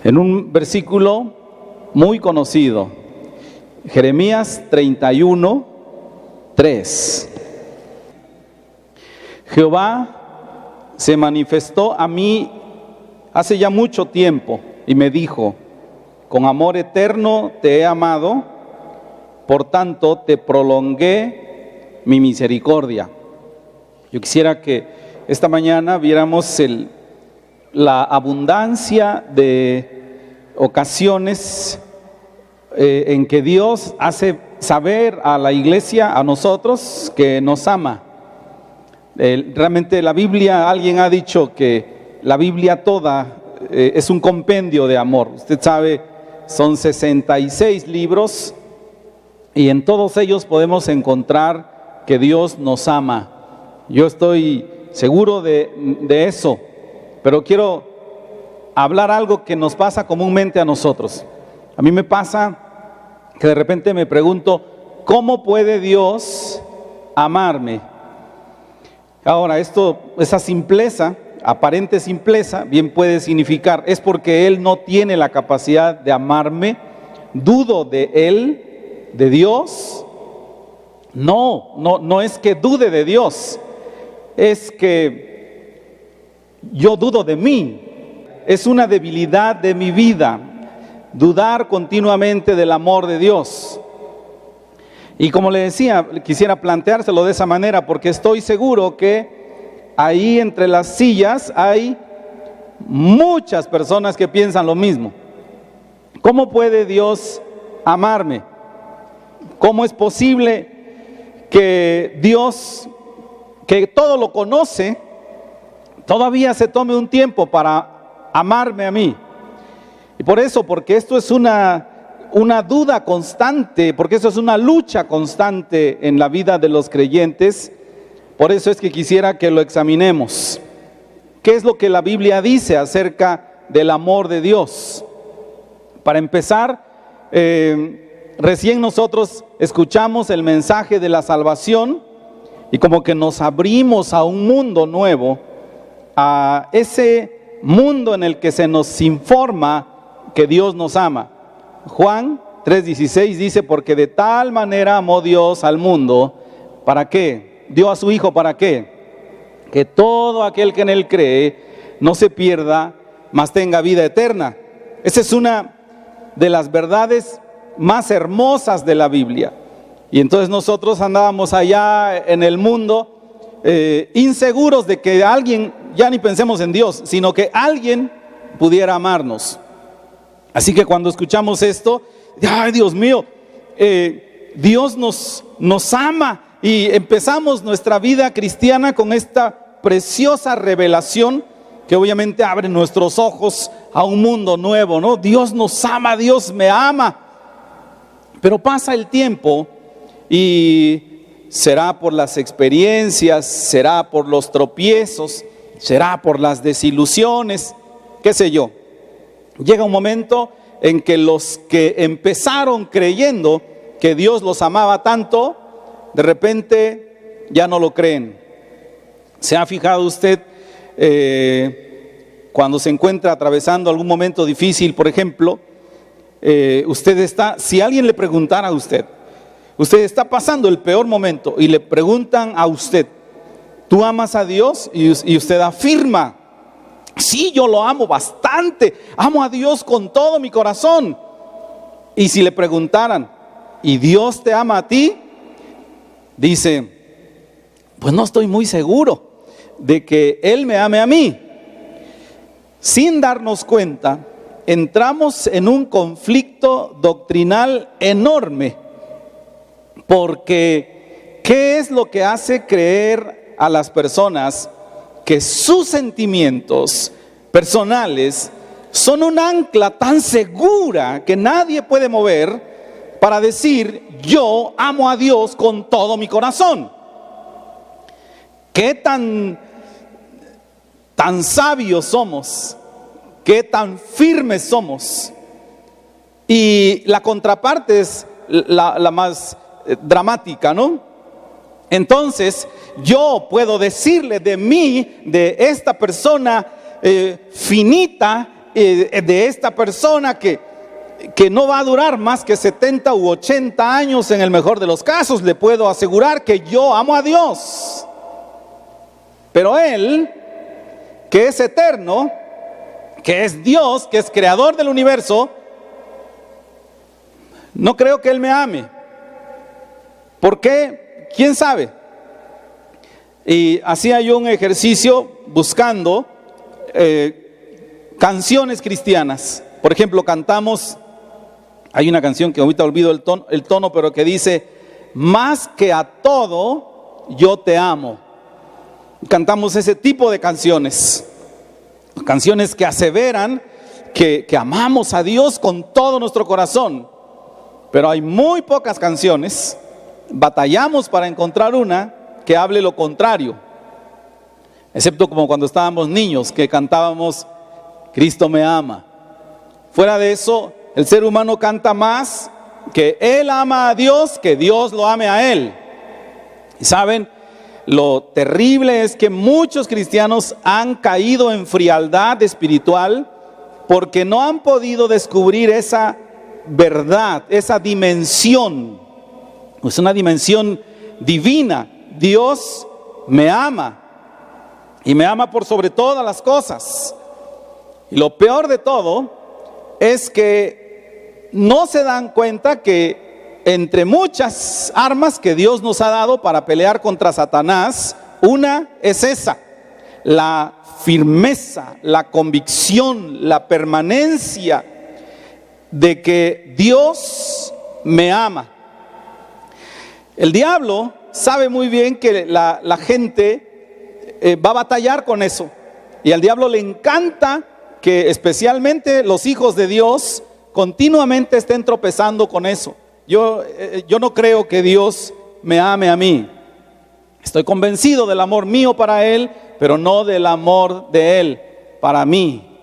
en un versículo muy conocido, Jeremías 31, 3. Jehová se manifestó a mí hace ya mucho tiempo y me dijo: con amor eterno te he amado, por tanto te prolongué mi misericordia. Yo quisiera que esta mañana viéramos la abundancia de ocasiones en que Dios hace saber a la iglesia, a nosotros, que nos ama. Realmente la Biblia, alguien ha dicho que la Biblia toda es un compendio de amor. Usted sabe, son 66 libros y en todos ellos podemos encontrar que Dios nos ama. Yo estoy seguro de eso, pero quiero hablar algo que nos pasa comúnmente a nosotros. A mí me pasa que de repente me pregunto, ¿cómo puede Dios amarme? Ahora, esa simpleza, aparente simpleza, bien puede significar, ¿es porque Él no tiene la capacidad de amarme? ¿Dudo de Él, de Dios? No es que dude de Dios, es que yo dudo de mí. Es una debilidad de mi vida, dudar continuamente del amor de Dios. Y como le decía, quisiera planteárselo de esa manera, porque estoy seguro que ahí entre las sillas hay muchas personas que piensan lo mismo. ¿Cómo puede Dios amarme? ¿Cómo es posible que Dios, que todo lo conoce, todavía se tome un tiempo para amarme a mí? Y por eso, porque esto es una duda constante, porque eso es una lucha constante en la vida de los creyentes, por eso es que quisiera que lo examinemos. ¿Qué es lo que la Biblia dice acerca del amor de Dios? Para empezar, recién nosotros escuchamos el mensaje de la salvación y como que nos abrimos a un mundo nuevo, a ese mundo en el que se nos informa que Dios nos ama. Juan 3:16 dice: porque de tal manera amó Dios al mundo. ¿Para qué? Dio a su Hijo, ¿para qué? Que todo aquel que en Él cree no se pierda, mas tenga vida eterna. Esa es una de las verdades más hermosas de la Biblia. Y entonces nosotros andábamos allá en el mundo inseguros de que alguien, ya ni pensemos en Dios, sino que alguien pudiera amarnos. Así que cuando escuchamos esto, ¡ay, Dios mío! Dios nos ama, y empezamos nuestra vida cristiana con esta preciosa revelación que obviamente abre nuestros ojos a un mundo nuevo, ¿no? Dios nos ama, Dios me ama. Pero pasa el tiempo y será por las experiencias, será por los tropiezos, será por las desilusiones, qué sé yo. Llega un momento en que los que empezaron creyendo que Dios los amaba tanto, de repente ya no lo creen. ¿Se ha fijado usted cuando se encuentra atravesando algún momento difícil, por ejemplo, si alguien le preguntara a usted está pasando el peor momento y le preguntan a usted, ¿tú amas a Dios? Y usted afirma, sí, yo lo amo bastante, amo a Dios con todo mi corazón. Y si le preguntaran, ¿y Dios te ama a ti? Dice, pues no estoy muy seguro de que Él me ame a mí. Sin darnos cuenta, entramos en un conflicto doctrinal enorme, porque ¿qué es lo que hace creer a las personas que sus sentimientos personales son un ancla tan segura que nadie puede mover para decir, yo amo a Dios con todo mi corazón? ¿Qué tan sabios somos? ¿Qué tan firmes somos? Y la contraparte es la más dramática, ¿no? Entonces yo puedo decirle de mí, de esta persona finita, de esta persona que no va a durar más que 70 u 80 años en el mejor de los casos. Le puedo asegurar que yo amo a Dios. Pero Él, que es eterno, que es Dios, que es creador del universo, no creo que Él me ame. ¿Por qué? ¿Quién sabe? Y hacía yo un ejercicio buscando canciones cristianas. Por ejemplo, cantamos, hay una canción que ahorita olvido el tono, pero que dice: más que a todo, yo te amo. Cantamos ese tipo de canciones que aseveran que amamos a Dios con todo nuestro corazón. Pero hay muy pocas canciones, batallamos para encontrar una que hable lo contrario, excepto como cuando estábamos niños, que cantábamos Cristo me ama. Fuera de eso, el ser humano canta más que él ama a Dios, que Dios lo ame a él. Y saben, lo terrible es que muchos cristianos han caído en frialdad espiritual porque no han podido descubrir esa verdad, esa dimensión. Es una dimensión divina. Dios me ama y me ama por sobre todas las cosas. Y lo peor de todo es que no se dan cuenta que entre muchas armas que Dios nos ha dado para pelear contra Satanás, una es esa: la firmeza, la convicción, la permanencia de que Dios me ama. El diablo sabe muy bien que la gente va a batallar con eso, y al diablo le encanta que especialmente los hijos de Dios continuamente estén tropezando con eso. Yo no creo que Dios me ame a mí. Estoy convencido del amor mío para Él, pero no del amor de Él para mí.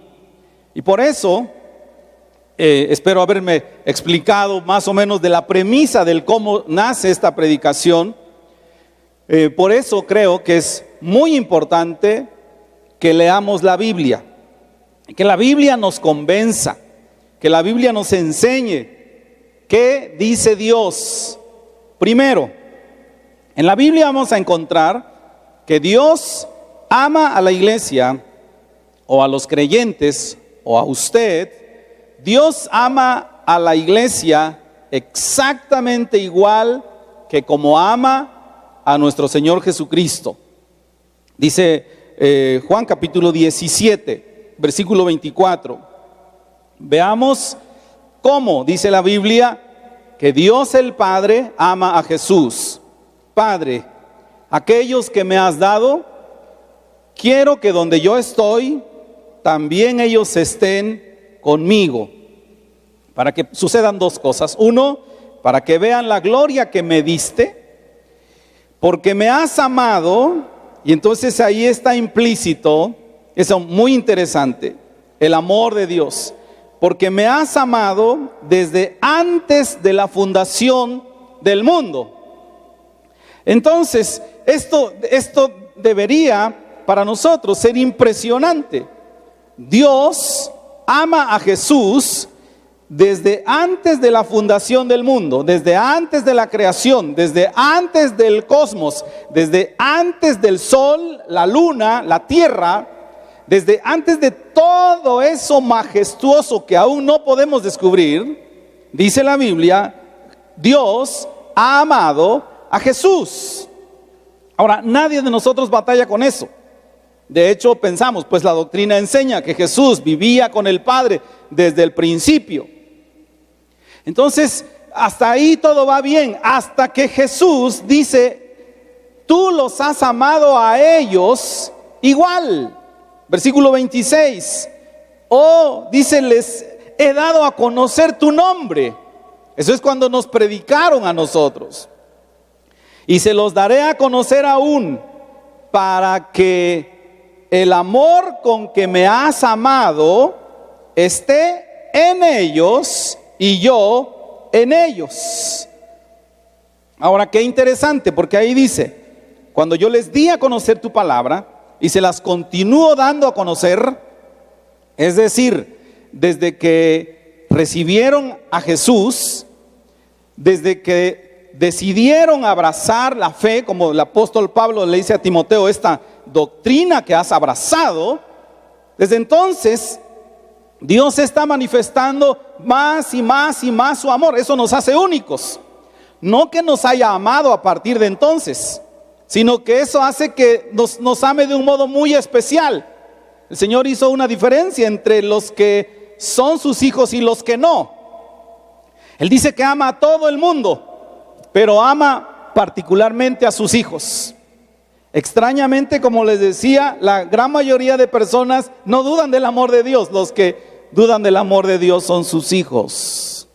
Y por eso espero haberme explicado más o menos de la premisa del cómo nace esta predicación. Por eso creo que es muy importante que leamos la Biblia, que la Biblia nos convenza, que la Biblia nos enseñe qué dice Dios. Primero, en la Biblia vamos a encontrar que Dios ama a la iglesia, o a los creyentes, o a usted. Dios ama a la iglesia exactamente igual que como ama a nuestro Señor Jesucristo. Dice Juan capítulo 17, versículo 24. Veamos cómo dice la Biblia que Dios el Padre ama a Jesús. Padre, aquellos que me has dado, quiero que donde yo estoy, también ellos estén conmigo, para que sucedan dos cosas. Uno, para que vean la gloria que me diste, porque me has amado. Y entonces ahí está implícito, eso muy interesante, el amor de Dios. Porque me has amado desde antes de la fundación del mundo. Entonces, esto debería para nosotros ser impresionante. Dios ama a Jesús desde antes de la fundación del mundo, desde antes de la creación, desde antes del cosmos, desde antes del sol, la luna, la tierra, desde antes de todo eso majestuoso que aún no podemos descubrir. Dice la Biblia, Dios ha amado a Jesús. Ahora, nadie de nosotros batalla con eso. De hecho, pensamos, pues la doctrina enseña que Jesús vivía con el Padre desde el principio. Entonces, hasta ahí todo va bien, hasta que Jesús dice, tú los has amado a ellos igual. Versículo 26, dice, les he dado a conocer tu nombre. Eso es cuando nos predicaron a nosotros. Y se los daré a conocer aún, para que el amor con que me has amado esté en ellos y yo en ellos. Ahora, qué interesante, porque ahí dice, cuando yo les di a conocer tu palabra y se las continúo dando a conocer, es decir, desde que recibieron a Jesús, desde que decidieron abrazar la fe, como el apóstol Pablo le dice a Timoteo, esta doctrina que has abrazado, desde entonces Dios está manifestando más y más y más su amor. Eso nos hace únicos. No que nos haya amado a partir de entonces, sino que eso hace que nos ame de un modo muy especial. El Señor hizo una diferencia entre los que son sus hijos y los que no. Él dice que ama a todo el mundo, pero ama particularmente a sus hijos. Extrañamente, como les decía, la gran mayoría de personas no dudan del amor de Dios. Los que dudan del amor de Dios son sus hijos.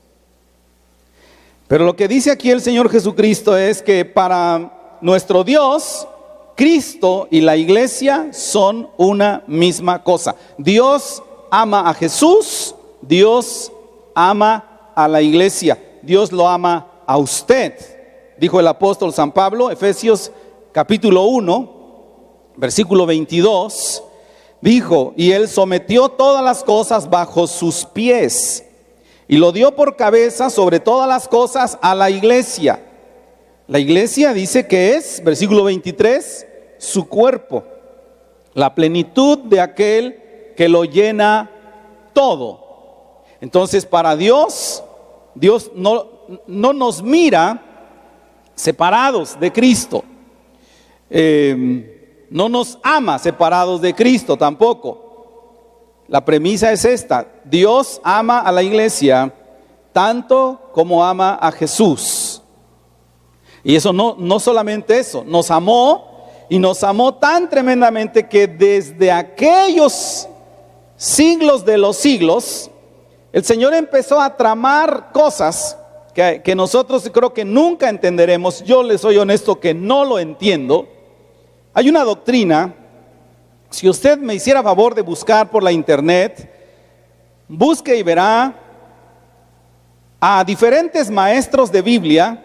Pero lo que dice aquí el Señor Jesucristo es que para nuestro Dios, Cristo y la iglesia son una misma cosa. Dios ama a Jesús, Dios ama a la iglesia, Dios lo ama a usted. Dijo el apóstol San Pablo, Efesios capítulo 1, versículo 22, dijo, y él sometió todas las cosas bajo sus pies y lo dio por cabeza sobre todas las cosas a la iglesia. La iglesia dice que es, versículo 23, su cuerpo, la plenitud de aquel que lo llena todo. Entonces para Dios, Dios no nos mira separados de Cristo. No nos ama separados de Cristo tampoco. La premisa es esta: Dios ama a la iglesia tanto como ama a Jesús. Y eso no solamente eso, nos amó, y nos amó tan tremendamente que desde aquellos siglos de los siglos, el Señor empezó a tramar cosas que nosotros creo que nunca entenderemos. Yo les soy honesto que no lo entiendo. Hay una doctrina, si usted me hiciera favor de buscar por la internet, busque y verá a diferentes maestros de Biblia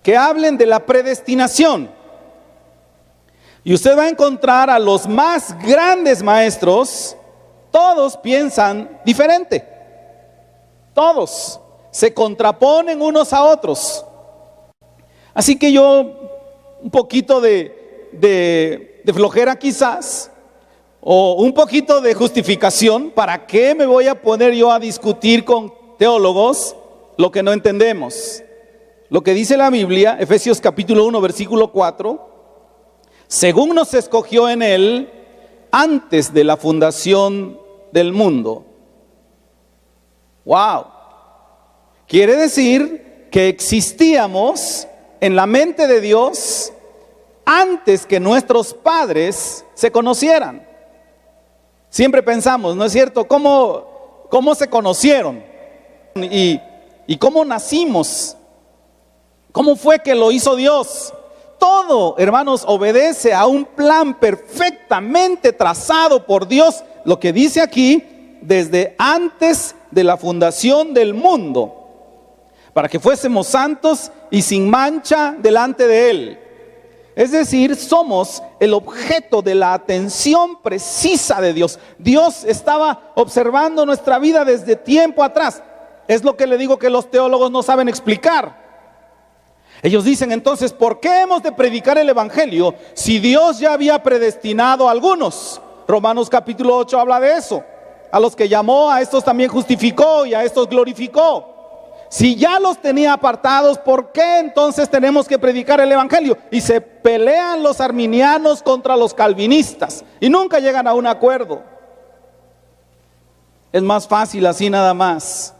que hablen de la predestinación. Y usted va a encontrar a los más grandes maestros, todos piensan diferente. Todos se contraponen unos a otros. Así que yo, un poquito de flojera quizás, o un poquito de justificación, ¿para qué me voy a poner yo a discutir con teólogos lo que no entendemos? Lo que dice la Biblia, Efesios capítulo 1, versículo 4, según nos escogió en él antes de la fundación del mundo. Wow. Quiere decir que existíamos en la mente de Dios antes que nuestros padres se conocieran. Siempre pensamos, ¿no es cierto? ¿Cómo se conocieron? ¿Y cómo nacimos? ¿Cómo fue que lo hizo Dios? Todo, hermanos, obedece a un plan perfectamente trazado por Dios. Lo que dice aquí, desde antes de la fundación del mundo, para que fuésemos santos y sin mancha delante de Él. Es decir, somos el objeto de la atención precisa de Dios. Dios estaba observando nuestra vida desde tiempo atrás. Es lo que le digo que los teólogos no saben explicar. Ellos dicen entonces, ¿por qué hemos de predicar el evangelio si Dios ya había predestinado a algunos? Romanos capítulo 8 habla de eso. A los que llamó, a estos también justificó y a estos glorificó. Si ya los tenía apartados, ¿por qué entonces tenemos que predicar el evangelio? Y se pelean los arminianos contra los calvinistas y nunca llegan a un acuerdo. Es más fácil así nada más.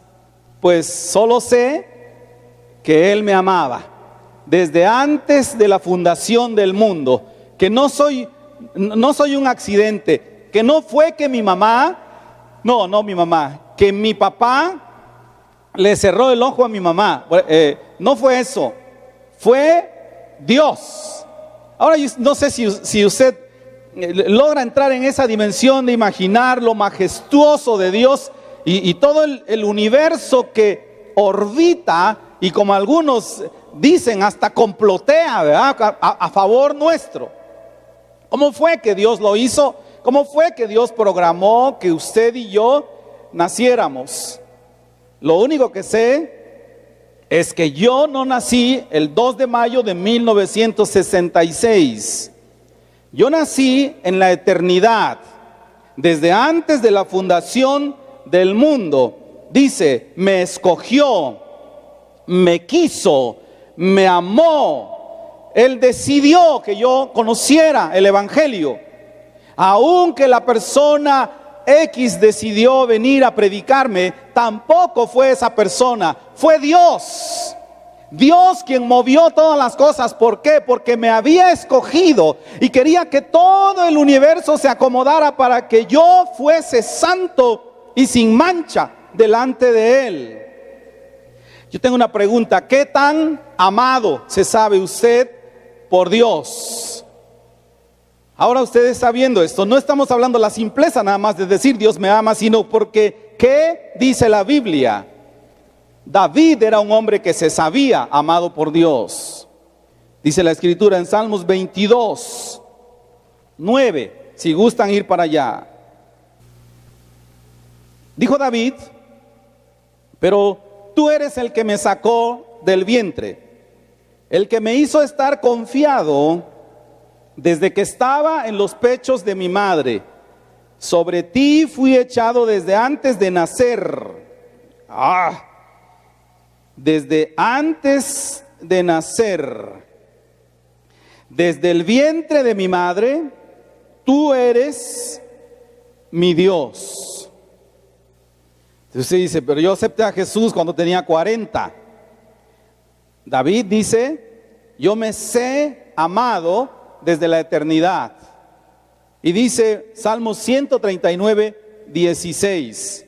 Pues solo sé que Él me amaba desde antes de la fundación del mundo, que no soy un accidente, que no fue que mi mamá, que mi papá le cerró el ojo a mi mamá. No fue eso, fue Dios. Ahora yo no sé si usted logra entrar en esa dimensión de imaginar lo majestuoso de Dios y todo el universo que orbita y, como algunos dicen, hasta complotea, ¿verdad?, a favor nuestro. ¿Cómo fue que Dios lo hizo? ¿Cómo fue que Dios programó que usted y yo naciéramos. Lo único que sé es que yo no nací el 2 de mayo de 1966. Yo nací en la eternidad, desde antes de la fundación del mundo. Dice, me escogió, me quiso, me amó. Él decidió que yo conociera el Evangelio. Aunque la persona X decidió venir a predicarme, tampoco fue esa persona, fue Dios. Dios quien movió todas las cosas. ¿Por qué? Porque me había escogido y quería que todo el universo se acomodara para que yo fuese santo y sin mancha delante de Él. Yo tengo una pregunta: ¿qué tan amado se sabe usted por Dios? Ahora usted está viendo esto. No estamos hablando la simpleza nada más de decir Dios me ama, sino porque ¿qué dice la Biblia? David era un hombre que se sabía amado por Dios. Dice la Escritura en Salmos 22, 9, si gustan ir para allá. Dijo David: pero tú eres el que me sacó del vientre, el que me hizo estar confiado desde que estaba en los pechos de mi madre. Sobre ti fui echado desde antes de nacer. Desde antes de nacer, desde el vientre de mi madre, tú eres mi Dios. Entonces usted dice, pero yo acepté a Jesús cuando tenía 40. David dice, yo me sé amado desde la eternidad. Y dice Salmo 139, 16,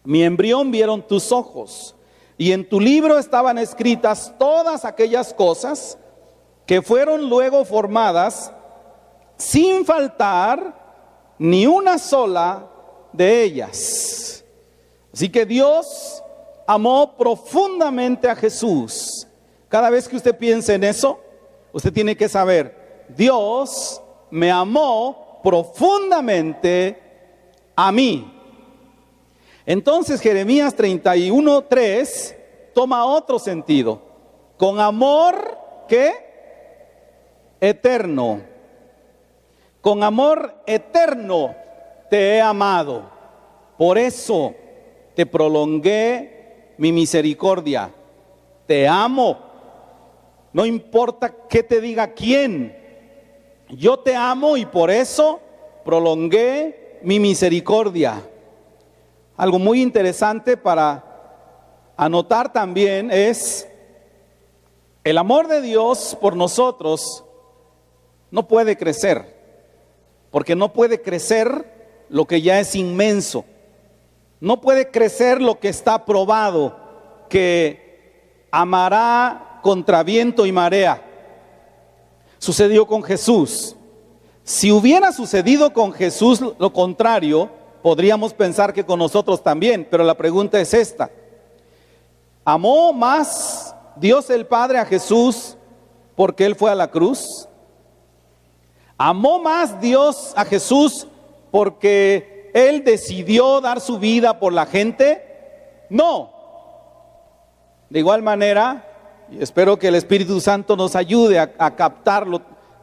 mi embrión vieron tus ojos, y en tu libro estaban escritas todas aquellas cosas que fueron luego formadas, sin faltar ni una sola de ellas. Así que Dios amó profundamente a Jesús. Cada vez que usted piense en eso, usted tiene que saber, Dios me amó profundamente a mí. Entonces Jeremías 31:3 toma otro sentido. Con amor, ¿qué? Eterno. Con amor eterno te he amado. Por eso te prolongué mi misericordia. Te amo. No importa qué te diga quién. Yo te amo y por eso prolongué mi misericordia. Algo muy interesante para anotar también es el amor de Dios por nosotros no puede crecer, porque no puede crecer lo que ya es inmenso. No puede crecer lo que está probado, que amará contra viento y marea. Sucedió con Jesús. Si hubiera sucedido con Jesús lo contrario, podríamos pensar que con nosotros también, pero la pregunta es esta: ¿amó más Dios el Padre a Jesús porque Él fue a la cruz? ¿Amó más Dios a Jesús porque Él decidió dar su vida por la gente? No. De igual manera, y espero que el Espíritu Santo nos ayude a captarlo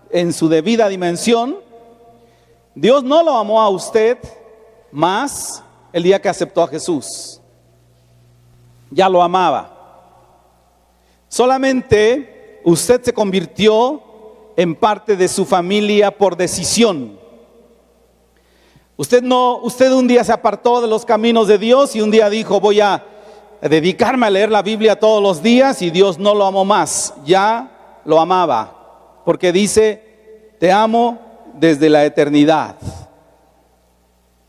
en su debida dimensión, Dios no lo amó a usted más el día que aceptó a Jesús. Ya lo amaba. Solamente usted se convirtió en parte de su familia por decisión. Usted un día se apartó de los caminos de Dios y un día dijo, voy a dedicarme a leer la Biblia todos los días, y Dios no lo amó más. Ya lo amaba, porque dice, te amo desde la eternidad.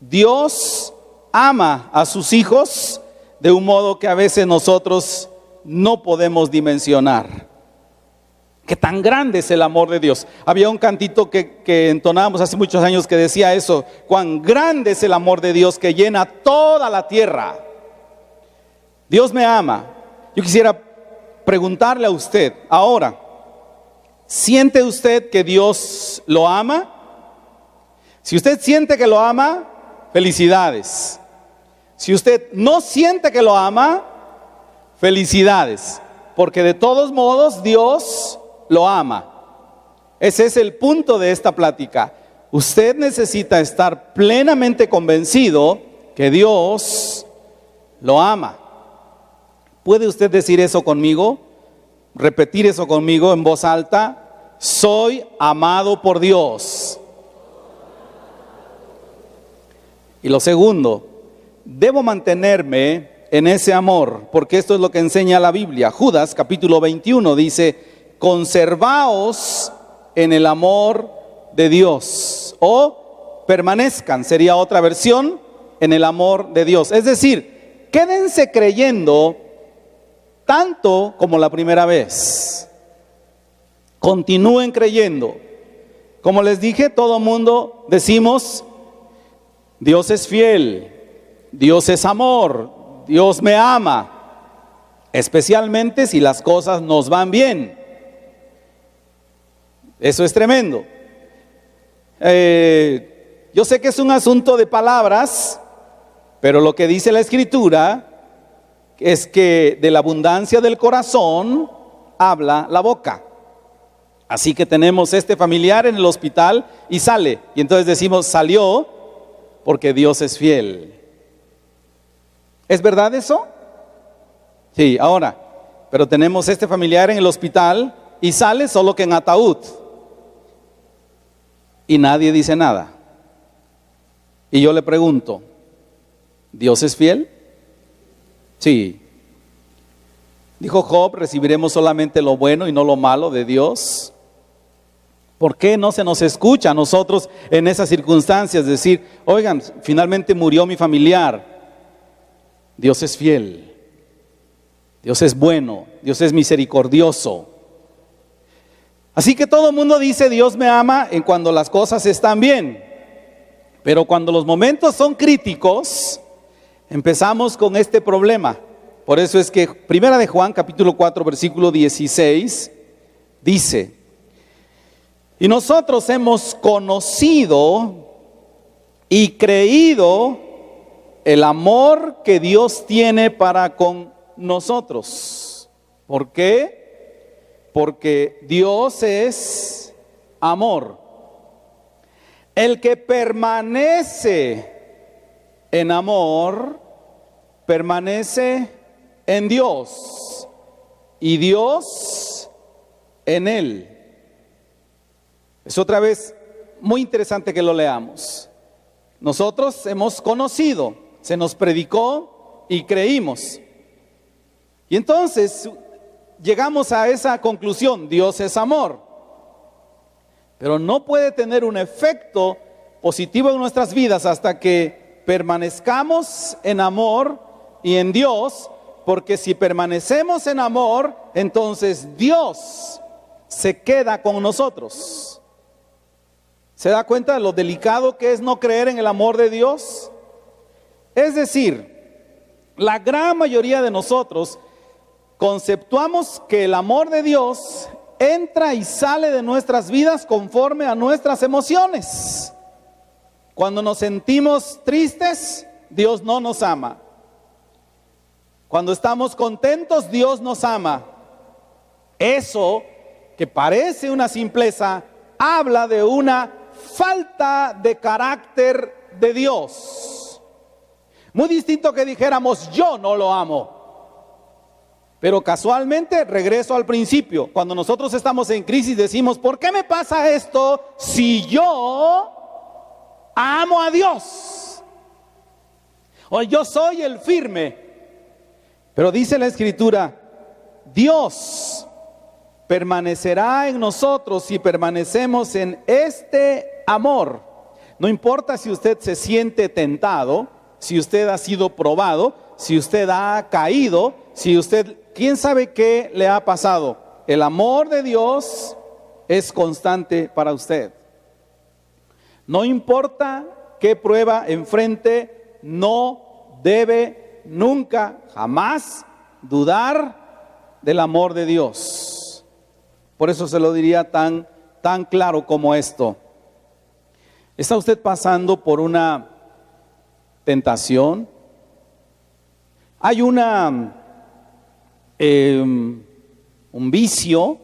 Dios ama a sus hijos de un modo que a veces nosotros no podemos dimensionar. Qué tan grande es el amor de Dios. Había un cantito que entonábamos hace muchos años que decía eso: cuán grande es el amor de Dios que llena toda la tierra. Dios me ama. Yo quisiera preguntarle a usted ahora, ¿siente usted que Dios lo ama? Si usted siente que lo ama, felicidades. Si usted no siente que lo ama, felicidades, porque de todos modos Dios lo ama. Ese es el punto de esta plática. Usted necesita estar plenamente convencido que Dios lo ama. ¿Puede usted decir eso conmigo? Repetir eso conmigo en voz alta. Soy amado por Dios. Y lo segundo, debo mantenerme en ese amor, porque esto es lo que enseña la Biblia. Judas capítulo 21 dice: conservaos en el amor de Dios, o permanezcan, sería otra versión, en el amor de Dios. Es decir, quédense creyendo tanto como la primera vez. Continúen creyendo. Como les dije, todo mundo decimos: Dios es fiel, Dios es amor, Dios me ama, especialmente si las cosas nos van bien. Eso es tremendo. Yo sé que es un asunto de palabras, pero lo que dice la Escritura es que de la abundancia del corazón habla la boca. Así que tenemos este familiar en el hospital y sale, y entonces decimos: salió porque Dios es fiel. ¿Es verdad eso? Sí, ahora, pero tenemos este familiar en el hospital y sale solo que en ataúd. Y nadie dice nada. Y yo le pregunto: ¿Dios es fiel? Sí. Dijo Job: recibiremos solamente lo bueno y no lo malo de Dios. ¿Por qué no se nos escucha a nosotros en esas circunstancias decir: oigan, finalmente murió mi familiar? Dios es fiel, Dios es bueno, Dios es misericordioso. Así que todo el mundo dice: Dios me ama en cuando las cosas están bien. Pero cuando los momentos son críticos, empezamos con este problema. Por eso es que Primera de Juan, capítulo 4, versículo 16, dice: y nosotros hemos conocido y creído el amor que Dios tiene para con nosotros. ¿Por qué? Porque Dios es amor. El que permanece en amor, permanece en Dios, y Dios en él. Es otra vez muy interesante que lo leamos. Nosotros hemos conocido, se nos predicó y creímos. Y entonces llegamos a esa conclusión: Dios es amor. Pero no puede tener un efecto positivo en nuestras vidas hasta que permanezcamos en amor y en Dios, porque si permanecemos en amor, entonces Dios se queda con nosotros. ¿Se da cuenta de lo delicado que es no creer en el amor de Dios? Es decir, la gran mayoría de nosotros conceptuamos que el amor de Dios entra y sale de nuestras vidas conforme a nuestras emociones. Cuando nos sentimos tristes, Dios no nos ama. Cuando estamos contentos, Dios nos ama. Eso, que parece una simpleza, habla de una falta de carácter de Dios. Muy distinto que dijéramos: yo no lo amo. Pero casualmente, regreso al principio, cuando nosotros estamos en crisis decimos: ¿por qué me pasa esto si yo amo a Dios? O yo soy el firme. Pero dice la Escritura: Dios permanecerá en nosotros si permanecemos en este amor. No importa si usted se siente tentado, si usted ha sido probado, si usted ha caído, si usted, quién sabe qué le ha pasado. El amor de Dios es constante para usted. No importa qué prueba enfrente, no debe nunca, jamás dudar del amor de Dios. Por eso se lo diría tan claro como esto. ¿Está usted pasando por una tentación? Hay un vicio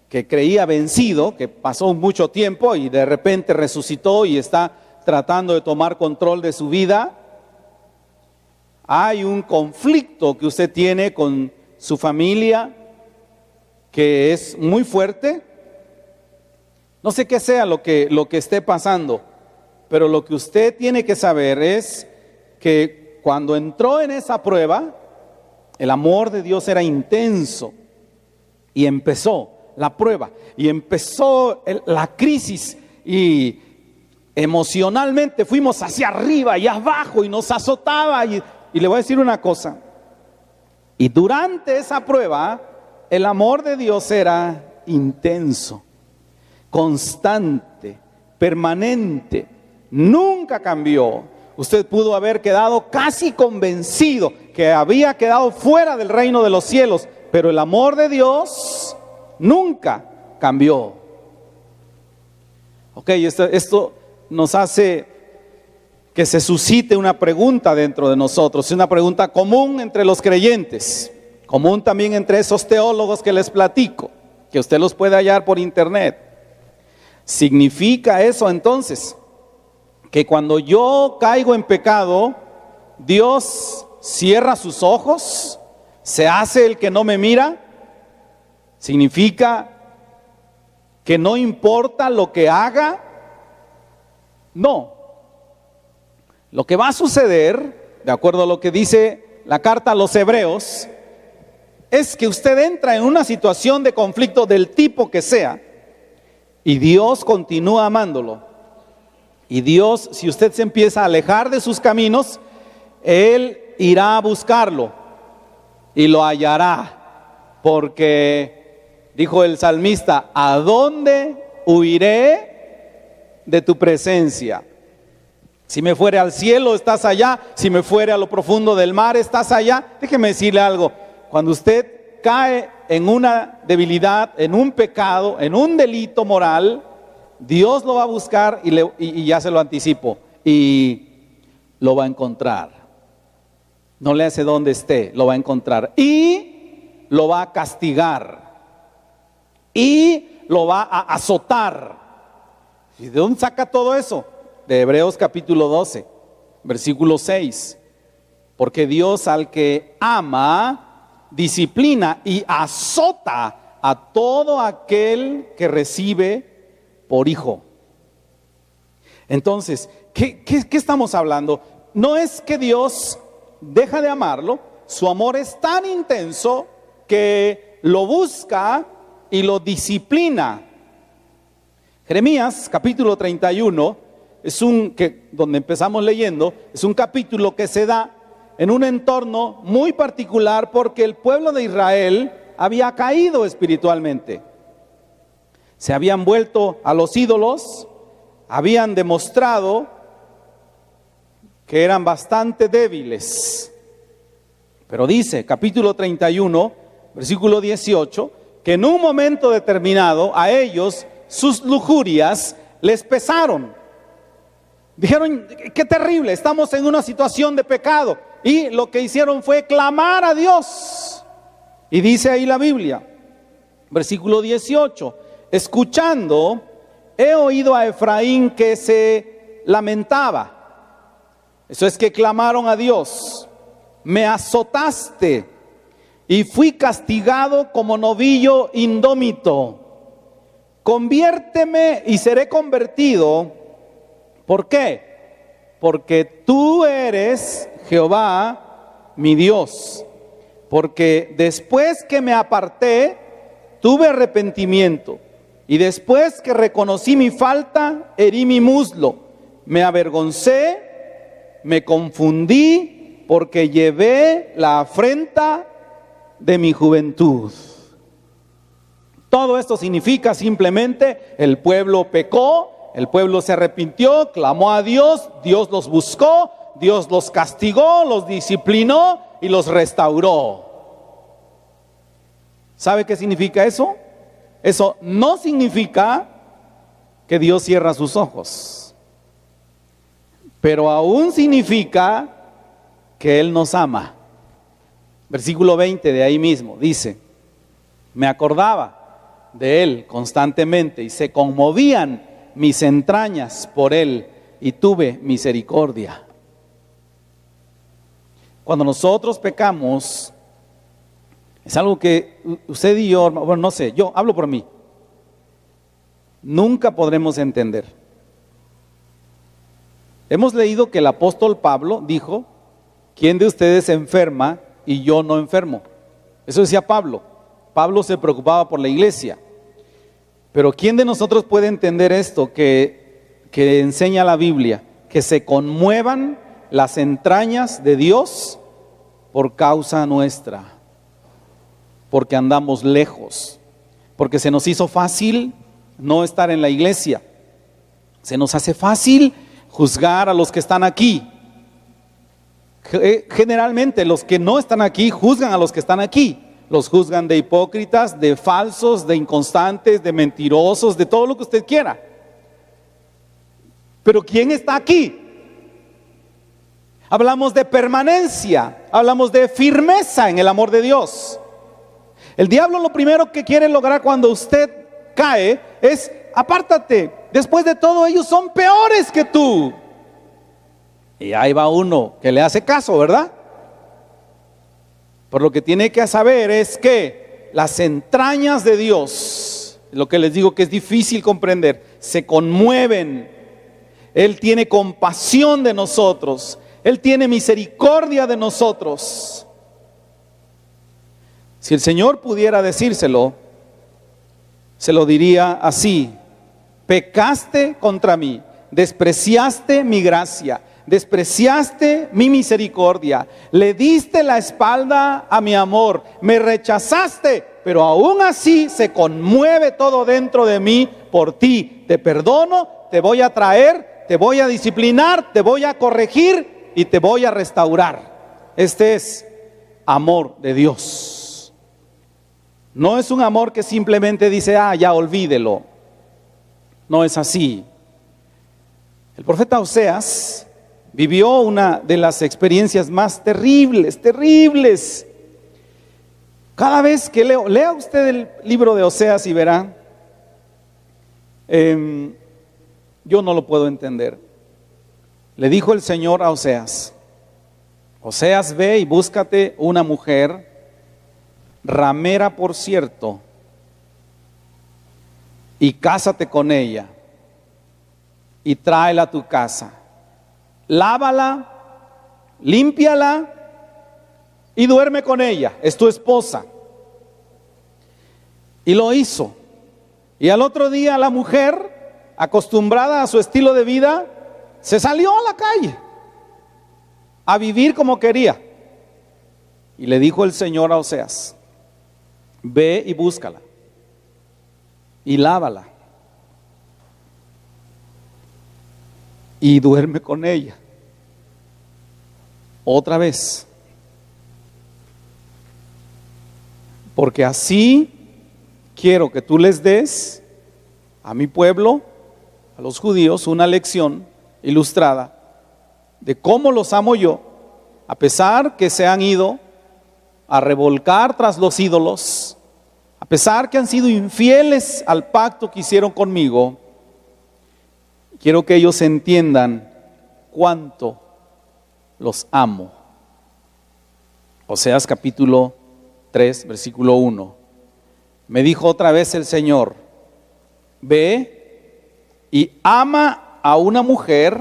que creía vencido, que pasó mucho tiempo y de repente resucitó y está tratando de tomar control de su vida. Hay un conflicto que usted tiene con su familia que es muy fuerte. No sé qué sea lo que esté pasando, pero lo que usted tiene que saber es que cuando entró en esa prueba, el amor de Dios era intenso y empezó la prueba y empezó la crisis y emocionalmente fuimos hacia arriba y abajo y nos azotaba y le voy a decir una cosa, y durante esa prueba el amor de Dios era intenso, constante, permanente, nunca cambió. Usted pudo haber quedado casi convencido que había quedado fuera del reino de los cielos, pero el amor de Dios nunca cambió. Ok, esto nos hace que se suscite una pregunta dentro de nosotros, una pregunta común entre los creyentes, común también entre esos teólogos que les platico, que usted los puede hallar por internet. ¿Significa eso entonces que cuando yo caigo en pecado, Dios cierra sus ojos, se hace el que no me mira? ¿Significa que no importa lo que haga? No. Lo que va a suceder, de acuerdo a lo que dice la carta a los Hebreos, es que usted entra en una situación de conflicto del tipo que sea, y Dios continúa amándolo. Y Dios, si usted se empieza a alejar de sus caminos, Él irá a buscarlo y lo hallará, porque dijo el salmista: ¿a dónde huiré de tu presencia? Si me fuere al cielo, estás allá. Si me fuere a lo profundo del mar, estás allá. Déjeme decirle algo: cuando usted cae en una debilidad, en un pecado, en un delito moral, Dios lo va a buscar y ya se lo anticipo, y lo va a encontrar. No le hace donde esté, lo va a encontrar y lo va a castigar y lo va a azotar. ¿Y de dónde saca todo eso? De Hebreos capítulo 12, versículo 6. Porque Dios al que ama, disciplina y azota a todo aquel que recibe por hijo. Entonces, ¿qué estamos hablando? No es que Dios deja de amarlo, su amor es tan intenso que lo busca y lo disciplina. Jeremías capítulo 31 donde empezamos leyendo, es un capítulo que se da en un entorno muy particular porque el pueblo de Israel había caído espiritualmente. Se habían vuelto a los ídolos, habían demostrado que eran bastante débiles. Pero dice, capítulo 31, versículo 18, que en un momento determinado a ellos sus lujurias les pesaron. Dijeron: qué terrible, estamos en una situación de pecado. Y lo que hicieron fue clamar a Dios. Y dice ahí la Biblia, versículo 18, escuchando, he oído a Efraín que se lamentaba. Eso es que clamaron a Dios. Me azotaste y fui castigado como novillo indómito. Conviérteme y seré convertido. ¿Por qué? Porque tú eres Jehová mi Dios. Porque después que me aparté, tuve arrepentimiento. Y después que reconocí mi falta, herí mi muslo. Me avergoncé, me confundí, porque llevé la afrenta de mi juventud. Todo esto significa simplemente: el pueblo pecó, el pueblo se arrepintió, clamó a Dios, Dios los buscó, Dios los castigó, los disciplinó y los restauró. ¿Sabe qué significa eso? Eso no significa que Dios cierra sus ojos, pero aún significa que Él nos ama Versículo 20 de ahí mismo dice: me acordaba de él constantemente y se conmovían mis entrañas por él y tuve misericordia. Cuando nosotros pecamos, es algo que usted y yo, bueno, no sé, yo hablo por mí, nunca podremos entender. Hemos leído que el apóstol Pablo dijo: ¿quién de ustedes se enferma y yo no enfermo? Eso decía Pablo. Pablo se preocupaba por la iglesia. Pero ¿quién de nosotros puede entender esto que enseña la Biblia? Que se conmuevan las entrañas de Dios por causa nuestra, porque andamos lejos, porque se nos hizo fácil no estar en la iglesia, se nos hace fácil juzgar a los que están aquí. Generalmente los que no están aquí juzgan a los que están aquí, los juzgan de hipócritas, de falsos, de inconstantes, de mentirosos, de todo lo que usted quiera. Pero ¿quién está aquí? Hablamos de permanencia, hablamos de firmeza en el amor de Dios. El diablo lo primero que quiere lograr cuando usted cae es: apártate, después de todo ellos son peores que tú. Y ahí va uno que le hace caso, ¿verdad? Por lo que tiene que saber es que las entrañas de Dios, lo que les digo que es difícil comprender, se conmueven. Él tiene compasión de nosotros, Él tiene misericordia de nosotros. Si el Señor pudiera decírselo, se lo diría así: pecaste contra mí, despreciaste mi gracia, despreciaste mi misericordia, le diste la espalda a mi amor, me rechazaste, pero aún así se conmueve todo dentro de mí por ti. Te perdono, te voy a traer, te voy a disciplinar, te voy a corregir y te voy a restaurar. Este es amor de Dios. No es un amor que simplemente dice: ya olvídelo. No es así. El profeta Oseas vivió una de las experiencias más terribles. Cada vez que lea usted el libro de Oseas y verá, yo no lo puedo entender. Le dijo el Señor a Oseas: Oseas, ve y búscate una mujer, ramera por cierto, y cásate con ella, y tráela a tu casa. Lávala, límpiala y duerme con ella, es tu esposa. Y lo hizo. Y al otro día la mujer, acostumbrada a su estilo de vida, se salió a la calle a vivir como quería. Y le dijo el Señor a Oseas: ve y búscala y lávala y duerme con ella otra vez, porque así quiero que tú les des a mi pueblo, a los judíos, una lección ilustrada de cómo los amo yo, a pesar que se han ido a revolcar tras los ídolos, a pesar que han sido infieles al pacto que hicieron conmigo. Quiero que ellos entiendan cuánto los amo. Oseas capítulo 3, versículo 1. Me dijo otra vez el Señor: ve y ama a una mujer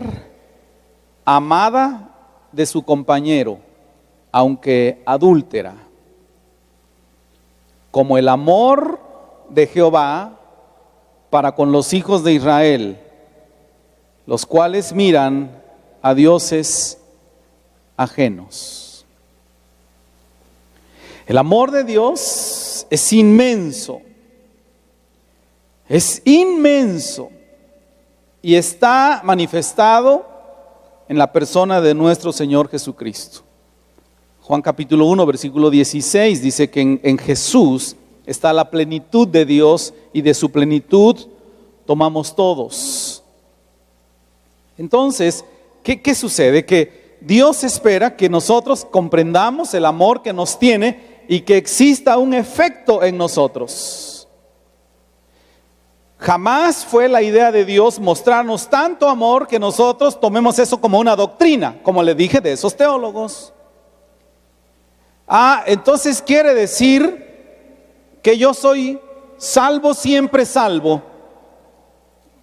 amada de su compañero, aunque adúltera, como el amor de Jehová para con los hijos de Israel, los cuales miran a dioses ajenos. El amor de Dios es inmenso, y está manifestado en la persona de nuestro Señor Jesucristo. Juan capítulo 1, versículo 16 dice que en Jesús está la plenitud de Dios, y de su plenitud tomamos todos. Entonces, ¿qué sucede? Que Dios espera que nosotros comprendamos el amor que nos tiene y que exista un efecto en nosotros. Jamás fue la idea de Dios mostrarnos tanto amor que nosotros tomemos eso como una doctrina, como le dije de esos teólogos. Entonces quiere decir que yo soy salvo, siempre salvo.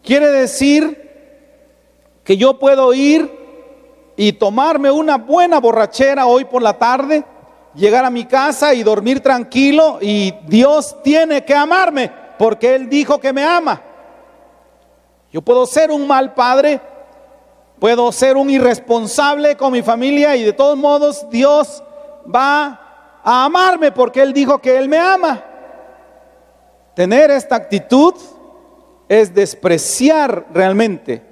Quiere decir que yo puedo ir y tomarme una buena borrachera hoy por la tarde, llegar a mi casa y dormir tranquilo, y Dios tiene que amarme porque Él dijo que me ama. Yo puedo ser un mal padre, puedo ser un irresponsable con mi familia, y de todos modos Dios va a amarme porque Él dijo que Él me ama. Tener esta actitud es despreciar realmente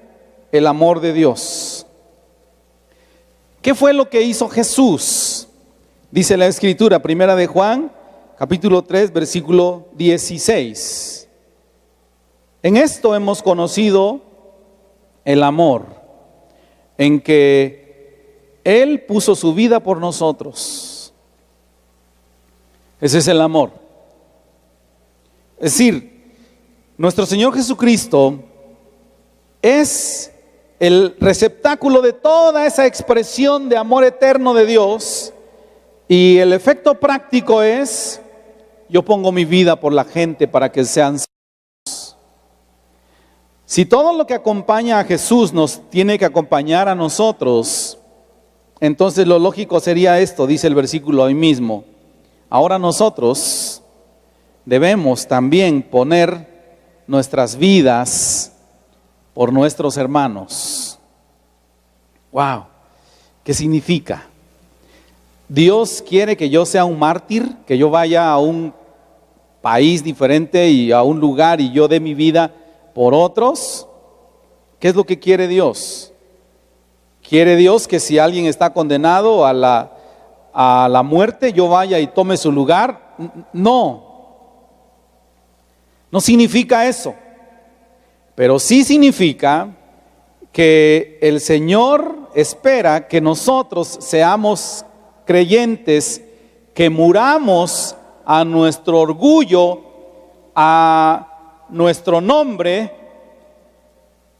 el amor de Dios. ¿Qué fue lo que hizo Jesús? Dice la Escritura, primera de Juan, capítulo 3, versículo 16. En esto hemos conocido el amor, en que Él puso su vida por nosotros. Ese es el amor. Es decir, nuestro Señor Jesucristo es el receptáculo de toda esa expresión de amor eterno de Dios, y el efecto práctico es: yo pongo mi vida por la gente para que sean salvos. Si todo lo que acompaña a Jesús nos tiene que acompañar a nosotros, entonces lo lógico sería esto, dice el versículo ahí mismo: ahora nosotros debemos también poner nuestras vidas por nuestros hermanos. Wow, ¿qué significa? Dios quiere que yo sea un mártir, que yo vaya a un país diferente y a un lugar y yo dé mi vida por otros. ¿Qué es lo que quiere Dios? ¿Quiere Dios que si alguien está condenado a la muerte, yo vaya y tome su lugar? No significa eso. Pero sí significa que el Señor espera que nosotros seamos creyentes, que muramos a nuestro orgullo, a nuestro nombre,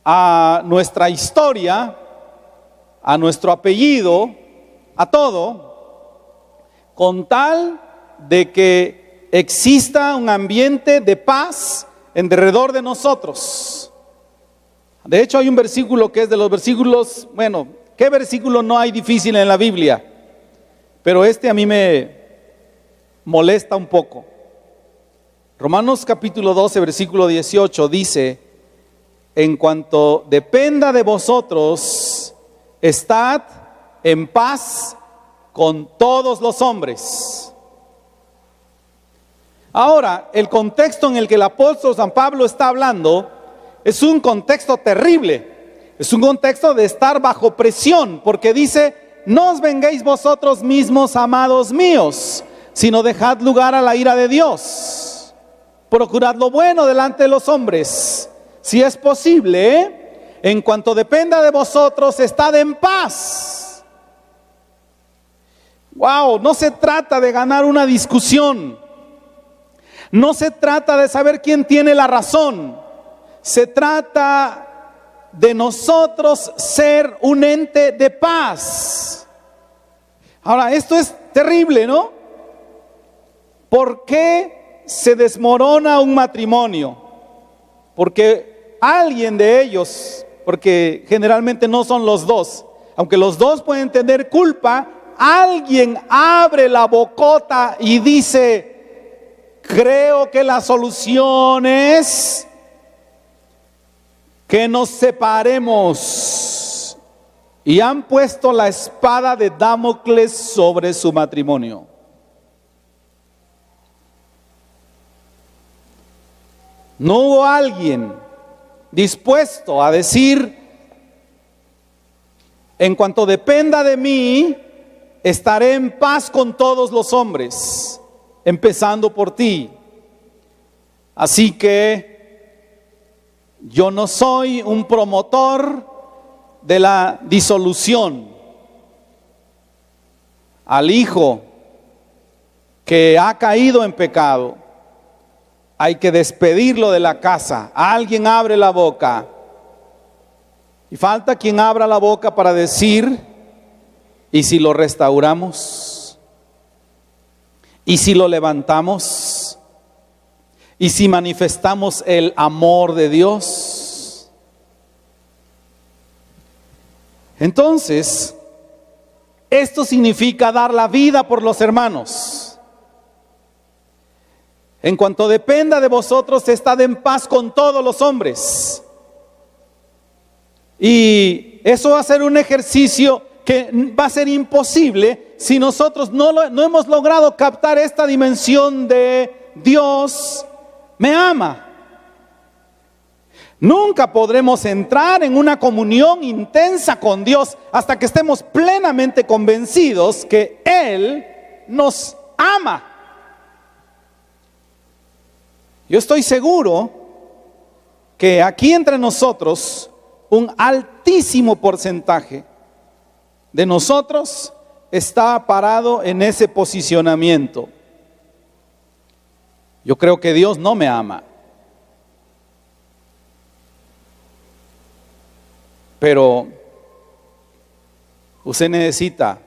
a nuestra historia, a nuestro apellido, a todo, con tal de que exista un ambiente de paz en derredor de nosotros. De hecho, hay un versículo que es de los versículos, bueno, ¿qué versículo no hay difícil en la Biblia? Pero a mí me molesta un poco. Romanos capítulo 12, versículo 18 dice: en cuanto dependa de vosotros, estad en paz con todos los hombres. Ahora, el contexto en el que el apóstol San Pablo está hablando es un contexto terrible. Es un contexto de estar bajo presión, porque dice: no os venguéis vosotros mismos, amados míos, sino dejad lugar a la ira de Dios. Procurad lo bueno delante de los hombres, si es posible, en cuanto dependa de vosotros, estad en paz. Wow, no se trata de ganar una discusión. No se trata de saber quién tiene la razón. Se trata de nosotros ser un ente de paz. Ahora, esto es terrible, ¿no? ¿Por qué se desmorona un matrimonio? Porque alguien de ellos, porque generalmente no son los dos, aunque los dos pueden tener culpa, alguien abre la bocota y dice: creo que la solución es que nos separemos. Y han puesto la espada de Damocles sobre su matrimonio. No hubo alguien dispuesto a decir: en cuanto dependa de mí, estaré en paz con todos los hombres, empezando por ti. Así que yo no soy un promotor de la disolución. al hijo que ha caído en pecado, hay que despedirlo de la casa. Alguien abre la boca. Y falta quien abra la boca para decir: ¿y si lo restauramos? ¿Y si lo levantamos? ¿Y si manifestamos el amor de Dios? Entonces, esto significa dar la vida por los hermanos. En cuanto dependa de vosotros, estad en paz con todos los hombres. Y eso va a ser un ejercicio que va a ser imposible si nosotros no hemos logrado captar esta dimensión de Dios me ama. Nunca podremos entrar en una comunión intensa con Dios hasta que estemos plenamente convencidos que Él nos ama. Yo estoy seguro que aquí entre nosotros un altísimo porcentaje de nosotros está parado en ese posicionamiento. Yo creo que Dios no me ama. Pero usted necesita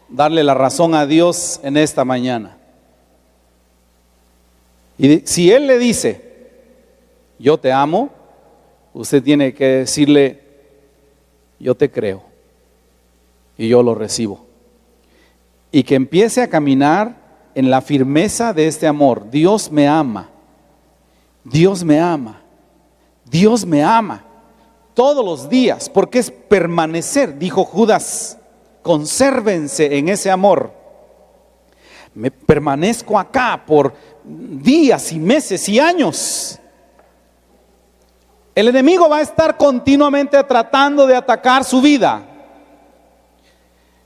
darle la razón a Dios en esta mañana. Y si Él le dice, yo te amo, usted tiene que decirle, yo te creo y yo lo recibo. Y que empiece a caminar en la firmeza de este amor. Dios me ama, Dios me ama, Dios me ama todos los días, porque es permanecer, dijo Judas, consérvense en ese amor. Me permanezco acá por días y meses y años. El enemigo va a estar continuamente tratando de atacar su vida.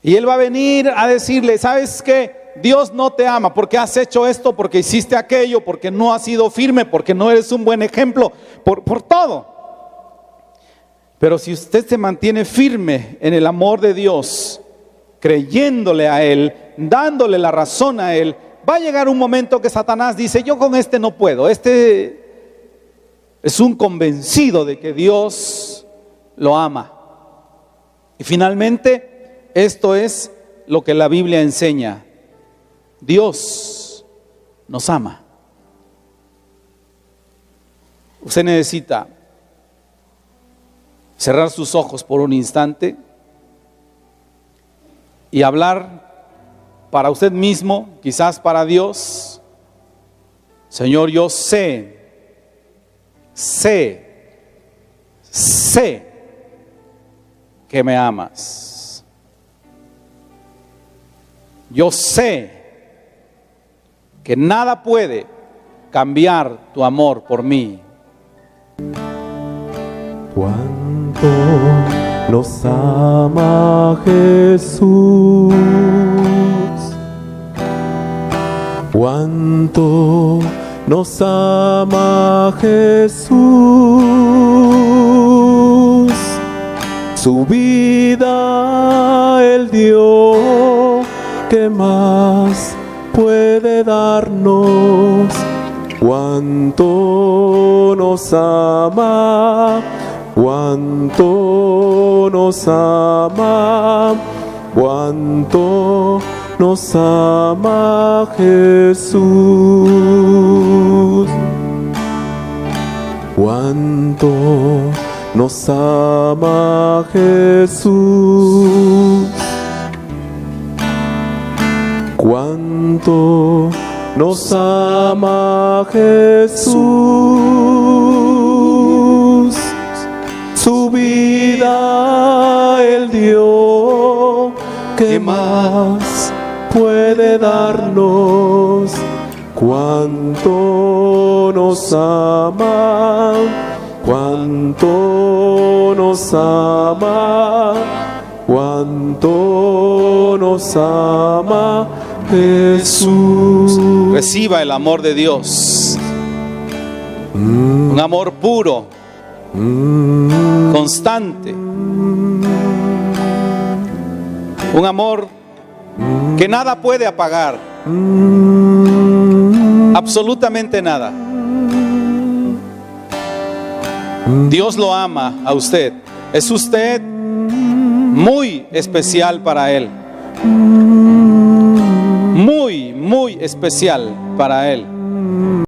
Y él va a venir a decirle, ¿sabes qué? Dios no te ama porque has hecho esto, porque hiciste aquello, porque no has sido firme, porque no eres un buen ejemplo, por todo. Pero si usted se mantiene firme en el amor de Dios, creyéndole a Él, dándole la razón a Él, va a llegar un momento que Satanás dice, yo con este no puedo, este es un convencido de que Dios lo ama. Y finalmente, esto es lo que la Biblia enseña. Dios nos ama. Usted necesita cerrar sus ojos por un instante y hablar para usted mismo, quizás para Dios. Señor, yo sé que me amas. Yo sé que nada puede cambiar tu amor por mí. Cuánto nos ama Jesús, cuánto nos ama Jesús, su vida Él dio, ¿qué más puede darnos? Cuánto nos ama, cuánto nos ama, cuánto nos ama Jesús. Cuánto nos ama Jesús. Cuánto nos ama Jesús. Su vida Él dio, ¿qué más puede darnos? Cuánto nos ama, cuánto nos ama, cuánto nos ama Jesús. Reciba el amor de Dios, un amor puro, constante, un amor que nada puede apagar, absolutamente nada. Dios lo ama a usted. Es usted muy especial para Él. Muy, muy especial para Él.